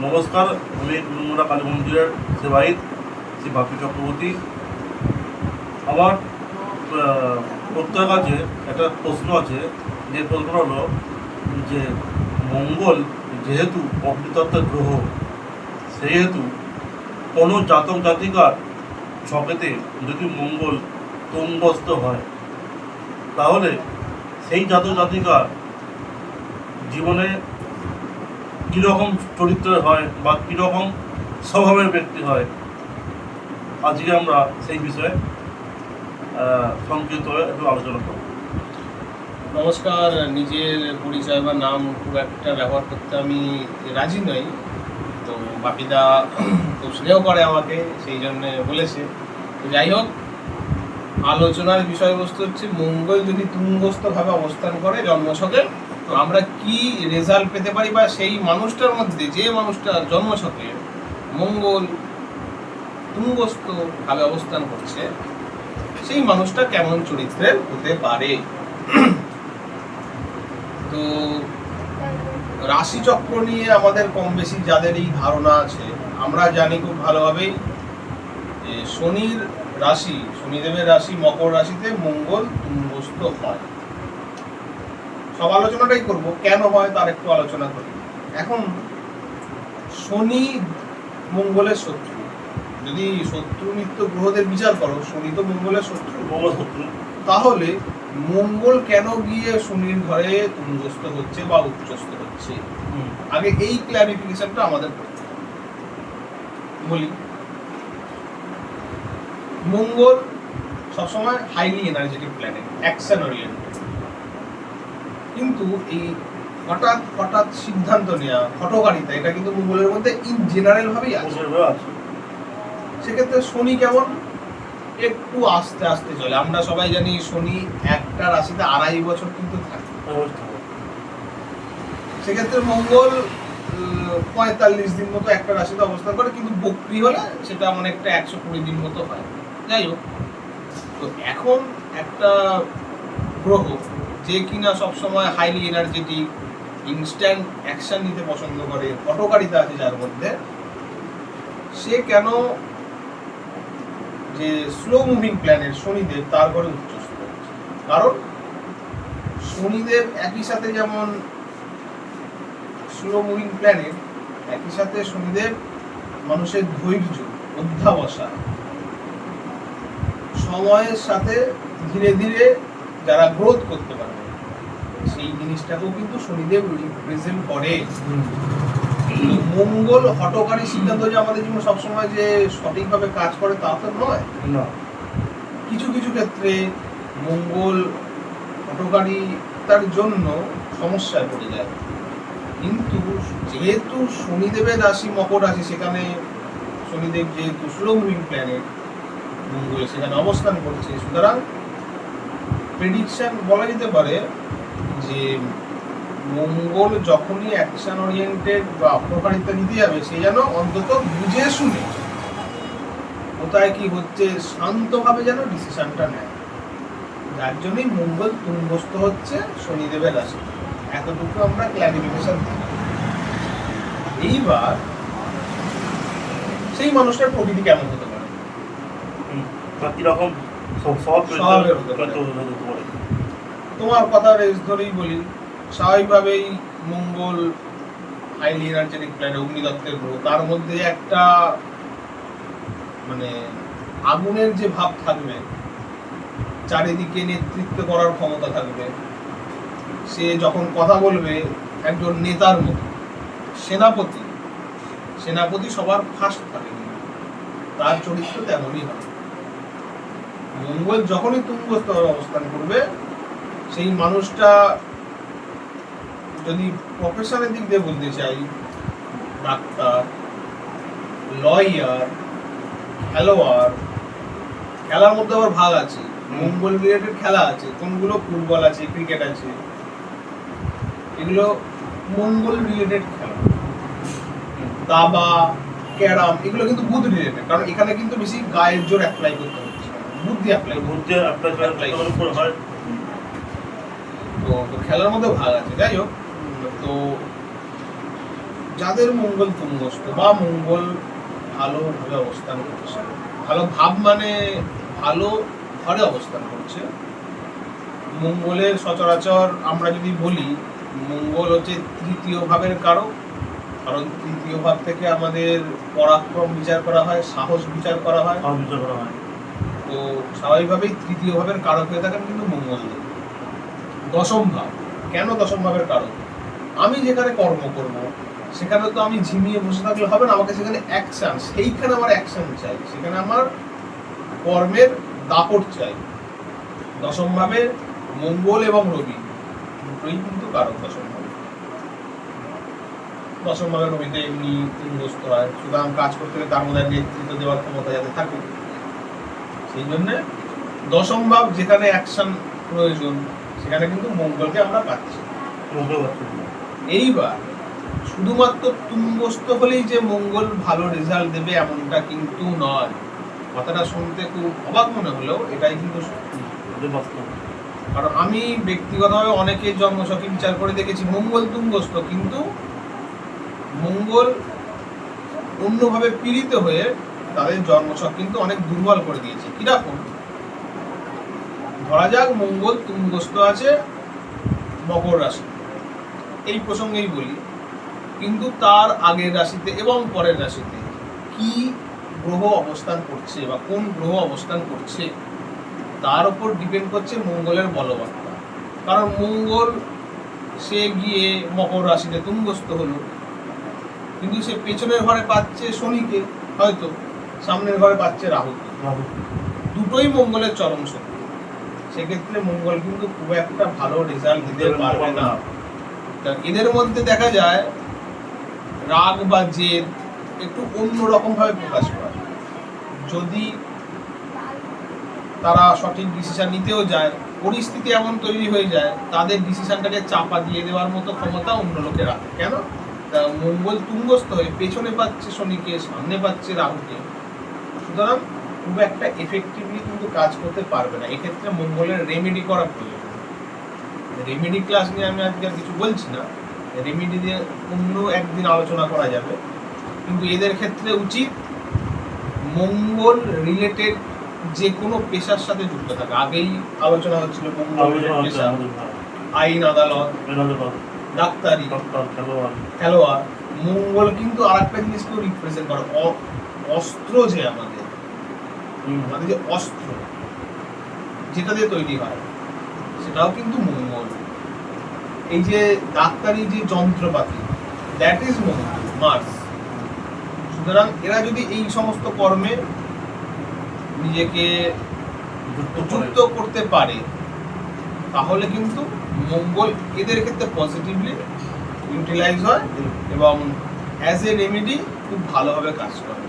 নমস্কার, আমি কুলুমুড়া কালী মন্দিরের সেবায়িত শ্রী বাপি চক্রবর্তী। আমার প্রত্যেকের কাছে একটা প্রশ্ন আছে, যে প্রশ্ন হলো যে মঙ্গল যেহেতু অগ্নিতত্ত্বের গ্রহ, সেহেতু কোনো জাতক জাতিকার ছকেতে যদি মঙ্গল তুঙ্গস্থ হয়, তাহলে সেই জাতক জাতিকার জীবনে কীরকম চরিত্রের হয় বা কীরকম স্বভাবের ব্যক্তি হয়, আজকে আমরা সেই বিষয়ে সংক্ষিপ্ত একটু আলোচনা করব। নমস্কার। নিজের পরিচয় বা নাম খুব একটা ব্যবহার করতে আমি রাজি নই, তো বাপিদা খুব স্নেহ করে আমাকে, সেই জন্য বলেছে। তো যাই হোক, আলোচনার বিষয়বস্তু হচ্ছে মঙ্গল যদি তুঙ্গস্থভাবে অবস্থান করে জন্মছকে, তো আমরা কি রেজাল্ট পেতে পারি, বা সেই মানুষটার মধ্যে যে মানুষটার জন্মছকে মঙ্গল তুঙ্গস্থভাবে অবস্থান করছে, সেই মানুষটা কেমন চরিত্রের হতে পারে। তো রাশিচক্র নিয়ে আমাদের কম বেশি যাদের এই ধারণা আছে, আমরা জানি খুব ভালোভাবেই যে শনিদেবের রাশি মকর রাশিতে মঙ্গল তুঙ্গস্থ হয়। সব আলোচনাটাই করব, কেন হয় তার একটু আলোচনা করি। এখন শনি মঙ্গলের শত্রু, যদি শত্রু নিত্য গ্রহদের বিচার করো, শনি তো মঙ্গলের শত্রু, তাহলে মঙ্গল কেন গিয়ে শনির ঘরে তুঙ্গস্থ হচ্ছে বা উচ্চস্থ হচ্ছে, আগে এই ক্লারিফিকেশনটা আমাদের বলি। মঙ্গল সবসময় highly energetic planet, action oriented, কিন্তু এই হঠাৎ সিদ্ধান্ত নেওয়া, হঠকারিতা, এটা কিন্তু মঙ্গলের মধ্যে ইন জেনারেল ভাবেই আছে। সেক্ষেত্রে শনি কেমন, একটু আস্তে আস্তে চলে। আমরা সবাই জানি শনি একটা রাশিতে 2.5 বছর কিন্তু থাকে। সেক্ষেত্রে মঙ্গল 45 দিন মতো একটা রাশিতে অবস্থান করে, কিন্তু বক্রি হলে সেটা অনেকটা 120 দিন মতো হয়। যাই হোক, তো এখন একটা গ্রহ যে কিনা সবসময় হাইলি এনার্জেটিক, ইনস্ট্যান্ট অ্যাকশন নিতে পছন্দ করে, হঠকারিতা আছে যার মধ্যে, সে কেন যে স্লো মুভিং প্ল্যানেট শনিদেব তার ঘরে উচ্চস্থ হচ্ছে? কারণ শনিদেব একই সাথে যেমন স্লো মুভিং প্ল্যানেট, একই সাথে শনিদেব মানুষের ধৈর্য, অধ্যাবসা, সময়ের সাথে ধীরে ধীরে যারা গ্রোথ করতে পারে, সেই জিনিসটাকেও কিন্তু শনিদেব রিপ্রেজেন্ট করে। মঙ্গল হঠকারী সিদ্ধান্ত যে আমাদের জীবনে সবসময় যে সঠিকভাবে কাজ করে তা তো নয়। কিছু কিছু ক্ষেত্রে মঙ্গল হঠকারিতার জন্য সমস্যায় পড়ে যায়, কিন্তু যেহেতু শনিদেবের রাশি মকর রাশি, সেখানে শনিদেব যেহেতু স্লো মুভিং প্ল্যানেট, মঙ্গল সেখানে অবস্থান করছে, সুতরাং প্রেডিকশন বলা যেতে পারে যে মঙ্গল যখনই অ্যাকশন ওরিয়েন্টেড বা অপকারিতা নিতে যাবে, সে যেন অন্তত বুঝে শুনে কোথায় কি হচ্ছে শান্তভাবে যেন ডিসিশনটা নেয়। যার জন্যই মঙ্গল তুঙ্গস্থ হচ্ছে শনিদেবের রাশি। এতটুকু আমরা ক্লারিফিকেশন দিই। এইবার সেই মানুষটার প্রকৃতি কেমন হতে পারে, কিরকম স্বভাবের হতে পারে। তোমার কথা রেস ধরেই বলি, স্বাভাবিকভাবেই মঙ্গল হাইলি এনার্জেটিক প্ল্যানেট, অগ্নিতত্ত্বের গ্রহ, তার মধ্যে একটা মানে আগুনের যে ভাব থাকবে, চারিদিকে নেতৃত্ব করার ক্ষমতা থাকবে, সে যখন কথা বলবে একজন নেতার মতো, সেনাপতি সবার ফার্স্ট থাকে, তার চরিত্র তেমনই হবে। মঙ্গল যখনই তুঙ্গস্থ অবস্থান করবে, সেই মানুষটা, যদি প্রফেশনের দিক দিয়ে বলতে চাই, ডাক্তার, লয়ার, খেলোয়াড়, খেলার মধ্যে আবার ভাগ আছে, মঙ্গল রিলেটেড খেলা আছে, কোনগুলো ফুটবল আছে, ক্রিকেট আছে, এগুলো মঙ্গল রিলেটেড খেলা। দাবা, ক্যারাম, এগুলো কিন্তু বুধ রিলেটেড, কারণ এখানে কিন্তু বেশি গায়ের জোর অ্যাপ্লাই করতে হচ্ছে, বুদ্ধি অ্যাপ্লাই হয়। তো খেলার মধ্যে ভাগ আছে। যাই হোক, তো যাদের মঙ্গল তুঙ্গস্থ বা মঙ্গল ভালোভাবে অবস্থান করছে, ভালো ভাব মানে ভালো ঘরে অবস্থান করছে, মঙ্গলের সচরাচর আমরা যদি বলি মঙ্গল হচ্ছে তৃতীয় ভাবের কারক। কারণ তৃতীয় ভাব থেকে আমাদের পরাক্রম বিচার করা হয়, সাহস বিচার করা হয়। বিচার করা হয়। তো স্বাভাবিকভাবেই তৃতীয় ভাবের কারক হয়ে থাকেন কিন্তু মঙ্গল দেব। দশম ভাব, কেন দশম ভাবের কারক? আমি যেখানে কর্ম করব সেখানে তো আমি ঝিমিয়ে বসে থাকলে হবে না, আমাকে সেখানে অ্যাকশন, সেইখানে আমার অ্যাকশন চাই, সেখানে আমার কর্মের দাপট চাই। দশম ভাবে মঙ্গল এবং রবি দুটোই কিন্তু কারক দশম ভাবে। দশম ভাবে রবিতে এমনি তুঙ্গস্থ হয়, সুতরাং কাজ করতে গেলে তার মধ্যে নেতৃত্ব দেওয়ার ক্ষমতা যাতে থাকে, সেই জন্য দশম ভাব যেখানে অ্যাকশন প্রয়োজন সেখানে কিন্তু মঙ্গলকে আমরা পাচ্ছি। এইবার শুধুমাত্র তুঙ্গস্থ হলেই যে মঙ্গল ভালো রেজাল্ট দেবে এমনটা কিন্তু নয়। কথাটা শুনতে খুব অবাক মনে হলেও এটাই কিন্তু সত্যি। কারণ আমি ব্যক্তিগতভাবে অনেকের জন্মছকে বিচার করে দেখেছি মঙ্গল তুঙ্গস্থ, কিন্তু মঙ্গল অন্যভাবে পীড়িত হয়ে তাদের জন্মছক কিন্তু অনেক দুর্বল করে দিয়েছে। কিরকম? ধরা যাক মঙ্গল তুঙ্গস্থ আছে মকর রাশি, এই প্রসঙ্গেই বলি, কিন্তু তার আগের রাশিতে এবং পরের রাশিতে কি গ্রহ অবস্থান করছে বা কোন গ্রহ অবস্থান করছে তার উপর ডিপেন্ড করছে মঙ্গলের বলবত্তা। কারণ মঙ্গল সে গিয়ে মকর রাশিতে তুঙ্গস্থ হলো, কিন্তু সে পেছনের ঘরে পাচ্ছে শনিকে, হয়তো সামনের ঘরে পাচ্ছে রাহুকে, দুটোই মঙ্গলের চরম শক্তি। সেক্ষেত্রে মঙ্গল কিন্তু খুব একটা ভালো রেজাল্ট দিতে পারবে না। এদের মধ্যে দেখা যায় রাগ বা জেদ একটু অন্যরকম ভাবে প্রকাশ পায়। যদি তারা সঠিক ডিসিশন নিতেও যায়, পরিস্থিতি এমন তৈরি হয়ে যায় তাদের ডিসিশনটাকে চাপা দিয়ে দেওয়ার মতো ক্ষমতা অন্য লোকে রাখে। কেন? মঙ্গল তুঙ্গস্থ হয়ে পেছনে পাচ্ছে শনিকে, সামনে পাচ্ছে রাহুকে, সুতরাং খুব একটা এফেক্টিভলি কিন্তু কাজ করতে পারবে না। এক্ষেত্রে মঙ্গলের রেমেডি করা প্রয়োজন। রেমেডি ক্লাস নিয়ে আমি আজকে আর কিছু বলছি না, রেমেডি দিয়ে অন্য একদিন আলোচনা করা যাবে। কিন্তু এদের ক্ষেত্রে উচিত মঙ্গল রিলেটেড যে কোনো পেশার সাথে যুক্ত থাকা। আগেই আলোচনা হচ্ছিল মঙ্গল রিলেটেড পেশা, আইন আদালত, ডাক্তারি, খেলোয়াড়। মঙ্গল কিন্তু আর একটা জিনিসকেও রিপ্রেজেন্ট করে, অস্ত্র যে আমাদের যে অস্ত্র যেটা দিয়ে তৈরি হয় সেটাও কিন্তু মঙ্গল। এই যে ডাক্তারি যে যন্ত্রপাতি, দ্যাট ইজ মঙ্গল, মার্স। সুতরাং এরা যদি এই সমস্ত কর্মে নিজেকে যুক্ত করতে পারে তাহলে কিন্তু মঙ্গল এদের ক্ষেত্রে পজিটিভলি ইউটিলাইজ হয় এবং অ্যাজ এ রেমেডি খুব ভালোভাবে কাজ করে।